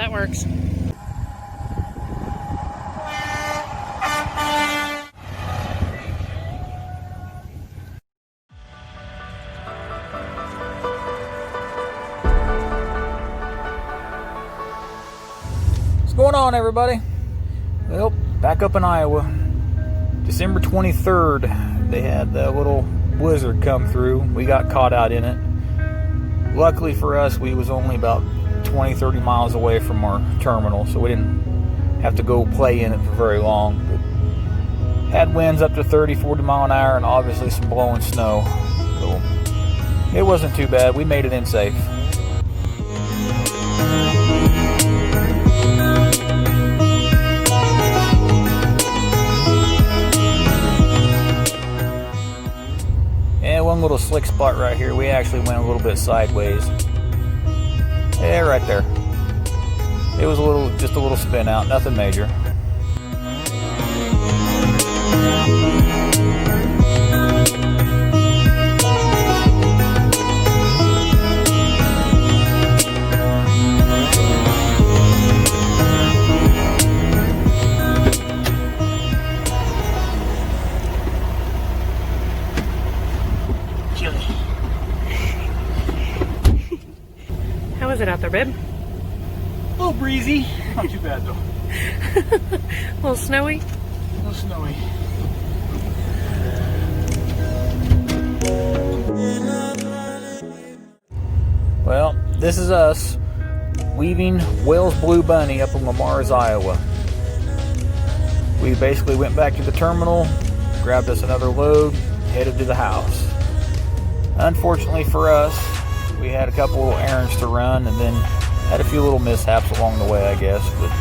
that works. What's going on, everybody? Well, back up in Iowa, December 23rd, they had the little blizzard come through. We got caught out in it. Luckily for us, we was only about 20-30 miles away from our terminal, so we didn't have to go play in it for very long. But had winds up to 30-40 mile an hour and obviously some blowing snow, so it wasn't too bad. We made it in safe. And one little slick spot right here, we actually went a little bit sideways. Yeah, right there. It was just a little spin out, nothing major. How is it out there, babe? A little breezy, not too bad though. A little snowy? A little snowy. Well, this is us weaving Wales Blue Bunny up in Lamar's, Iowa. We basically went back to the terminal, grabbed us another load, headed to the house. Unfortunately for us, we had a couple little errands to run and then had a few little mishaps along the way, I guess. But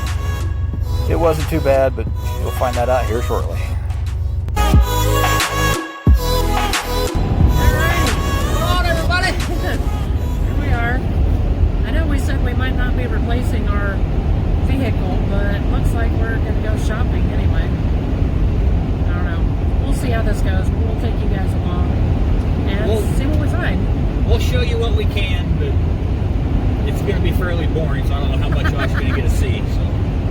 it wasn't too bad, but you'll find that out here shortly. We might not be replacing our vehicle, but it looks like we're going to go shopping anyway. I don't know. We'll see how this goes. We'll take you guys along and see what we find. We'll show you what we can, but it's going to be fairly boring, so I don't know how much you're actually going to get to see. So.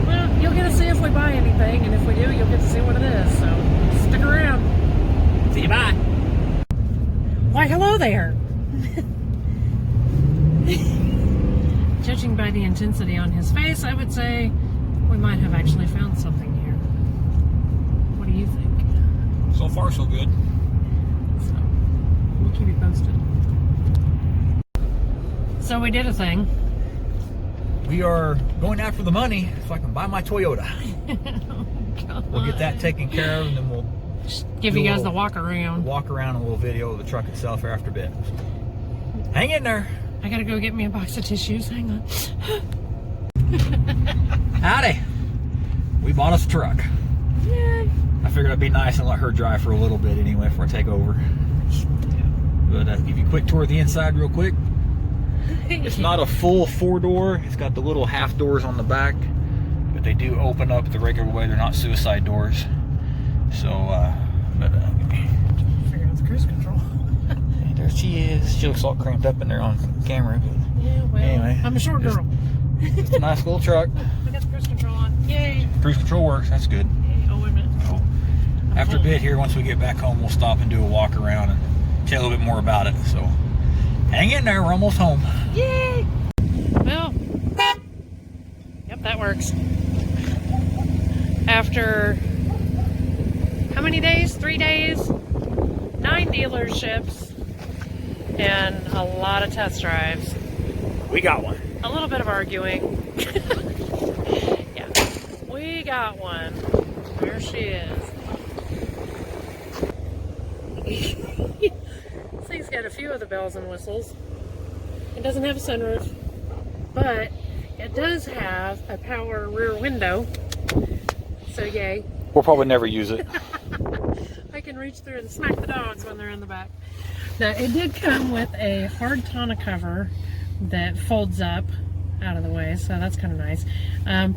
Well, you'll get to see if we buy anything, and if we do, you'll get to see what it is. So stick around. See you, bye. Why, hello there. Judging by the intensity on his face, I would say we might have actually found something here. What do you think? So far, so good. So, we'll keep you posted. So we did a thing. We are going after the money so I can buy my Toyota. Oh, we'll get that taken care of, and then we'll just give you guys the walk around. Walk around, a little video of the truck itself after a bit. Hang in there. I gotta go get me a box of tissues. Hang on. Howdy. We bought us a truck. Yay. I figured it'd be nice and let her drive for a little bit anyway before I take over. But give you a quick tour of the inside real quick. It's not a full 4-door. It's got the little half doors on the back, but they do open up the regular way. They're not suicide doors. So, figure out the cruise control. There she is. She looks all cramped up in there on camera. But Yeah, well, anyway, I'm a short girl. It's a nice little truck. I got the cruise control on. Yay. Cruise control works. That's good. Yay. Oh, wait a minute. So, after a bit here, once we get back home, we'll stop and do a walk around and tell you a little bit more about it. So, hang in there. We're almost home. Yay. Well, yep, that works. After how many days? 3 days? 9 dealerships and a lot of test drives. We got one. A little bit of arguing. Yeah, we got one. There she is. This thing's got a few of the bells and whistles. It doesn't have a sunroof, but it does have a power rear window. So yay. We'll probably never use it. I can reach through and smack the dogs when they're in the back. Now, it did come with a hard tonneau cover that folds up out of the way, so that's kind of nice.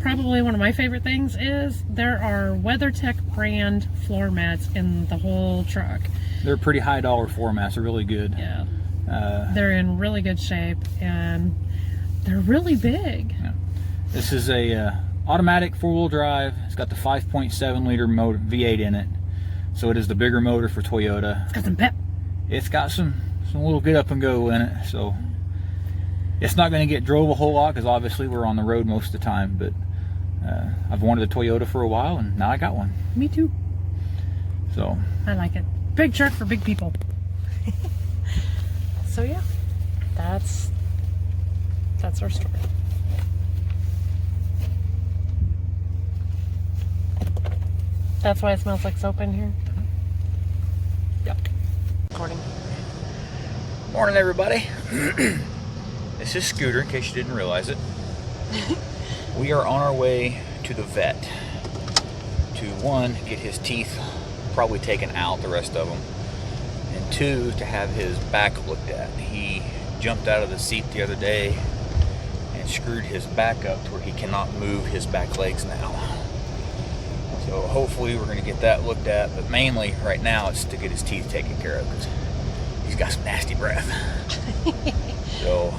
Probably one of my favorite things is there are WeatherTech brand floor mats in the whole truck. They're pretty high dollar floor mats. They're really good. Yeah. They're in really good shape, and they're really big. Yeah. This is a automatic 4-wheel drive. It's got the 5.7 liter motor V8 in it, so it is the bigger motor for Toyota. It's got some pep. It's got some little get up and go in it, so it's not going to get drove a whole lot because obviously we're on the road most of the time. But I've wanted a Toyota for a while, and now I got one. Me too. So I like it. Big truck for big people. So yeah, that's our story. That's why it smells like soap in here. Yep. Recording. Morning, everybody. This is Scooter, in case you didn't realize it. We are on our way to the vet to, 1, get his teeth probably taken out, the rest of them, and 2, to have his back looked at. He jumped out of the seat the other day and screwed his back up to where he cannot move his back legs now. So hopefully we're going to get that looked at, but mainly right now it's to get his teeth taken care of because he's got some nasty breath. So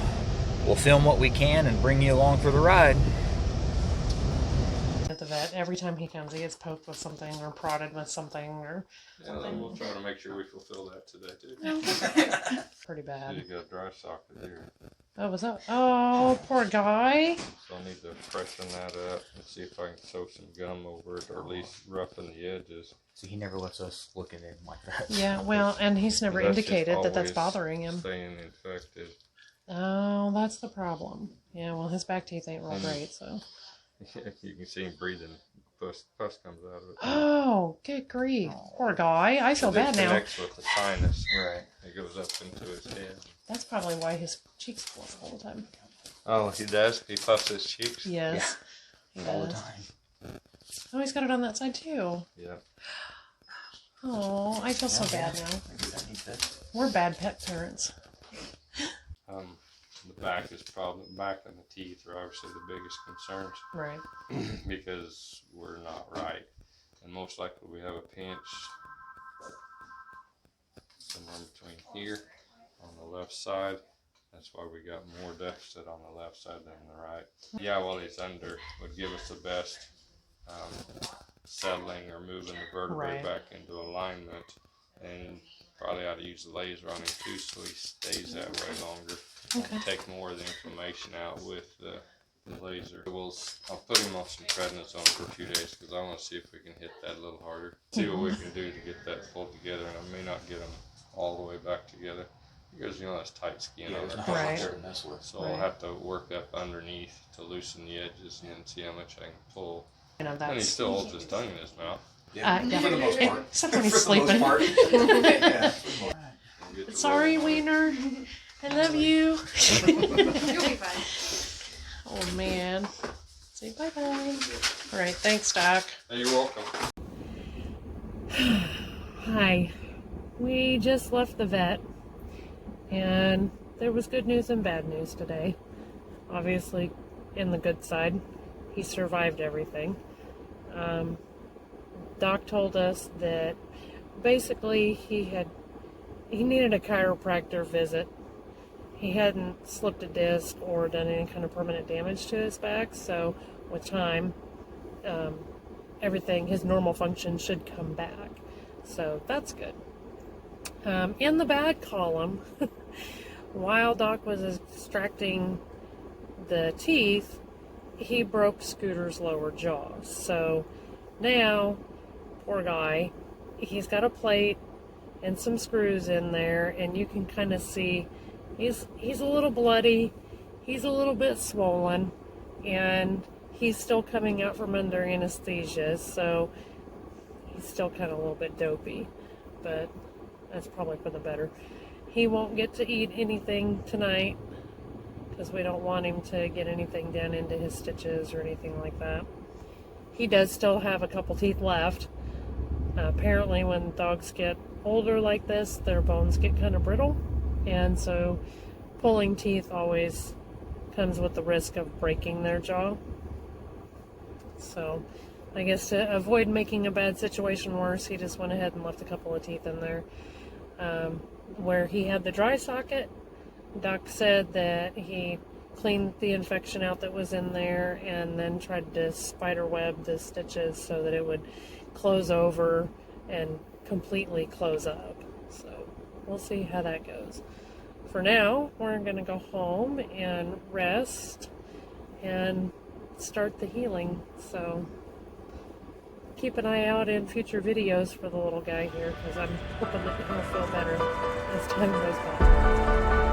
we'll film what we can and bring you along for the ride. At the vet, every time he comes, he gets poked with something or prodded with something or something. We'll try to make sure we fulfill that today too. Pretty bad. You got a dry socket here. Oh, what's up? Oh, poor guy. So I need to freshen that up and see if I can sew some gum over it or at least roughen the edges. So he never lets us look at him like that. Yeah, well, and he's never That's indicated just that that's always bothering him. Staying infected. Oh, that's the problem. Yeah, well, his back teeth ain't real great, so. You can see him breathing. Pus comes out of it. Oh, good grief. Poor guy. I feel bad It now. connects with the sinus. Right. It goes up into his head. That's probably why his cheeks flush all the time. Oh, he does? He puffs his cheeks? Yes. Yeah. He All the does. time. Oh, he's got it on that side too. Yeah. Oh, I feel so bad now. We're bad pet parents. The back is back and the teeth are obviously the biggest concerns. Right. Because we're not right. And most likely we have a pinch somewhere between here on the left side. That's why we got more deficit on the left side than the right. Yeah, while he's under would give us the best settling or moving the vertebrae back into alignment. And probably ought to use the laser on him too so he stays that way longer. Okay. Take more of the inflammation out with the laser. I'll put him on some prednisone for 2 days because I want to see if we can hit that a little harder. See what we can do to get that pulled together, and I may not get him all the way back together because that's tight skin on there. Right. So I'll have to work up underneath to loosen the edges and then see how much I can pull. You know, And he that's. still holds his tongue in his mouth. Yeah. For the most part. Except when he's For the most sleeping. part. Yeah. We'll get to Sorry, rolling. Wiener. I love you. You'll be fine. Oh, man. Say bye-bye. All right. Thanks, Doc. Hey, you're welcome. Hi. We just left the vet, and there was good news and bad news today. Obviously, in the good side, he survived everything. Doc told us that basically he needed a chiropractor visit. He hadn't slipped a disc or done any kind of permanent damage to his back, so with time, everything, his normal function should come back. So that's good. In the bad column, while Doc was extracting the teeth, he broke Scooter's lower jaw. So now, poor guy, he's got a plate and some screws in there, and you can kind of see he's a little bloody, he's a little bit swollen, and he's still coming out from under anesthesia, so he's still kind of a little bit dopey, but that's probably for the better. He won't get to eat anything tonight because we don't want him to get anything done into his stitches or anything like that. He does still have a couple teeth left. Apparently when dogs get older like this, their bones get kind of brittle, and so pulling teeth always comes with the risk of breaking their jaw. So I guess to avoid making a bad situation worse, he just went ahead and left a couple of teeth in there. Where he had the dry socket, Doc said that he cleaned the infection out that was in there, and then tried to spider web the stitches so that it would close over and completely close up. So we'll see how that goes. For now, we're going to go home and rest and start the healing. So keep an eye out in future videos for the little guy here, because I'm hoping that he'll feel better as time goes by.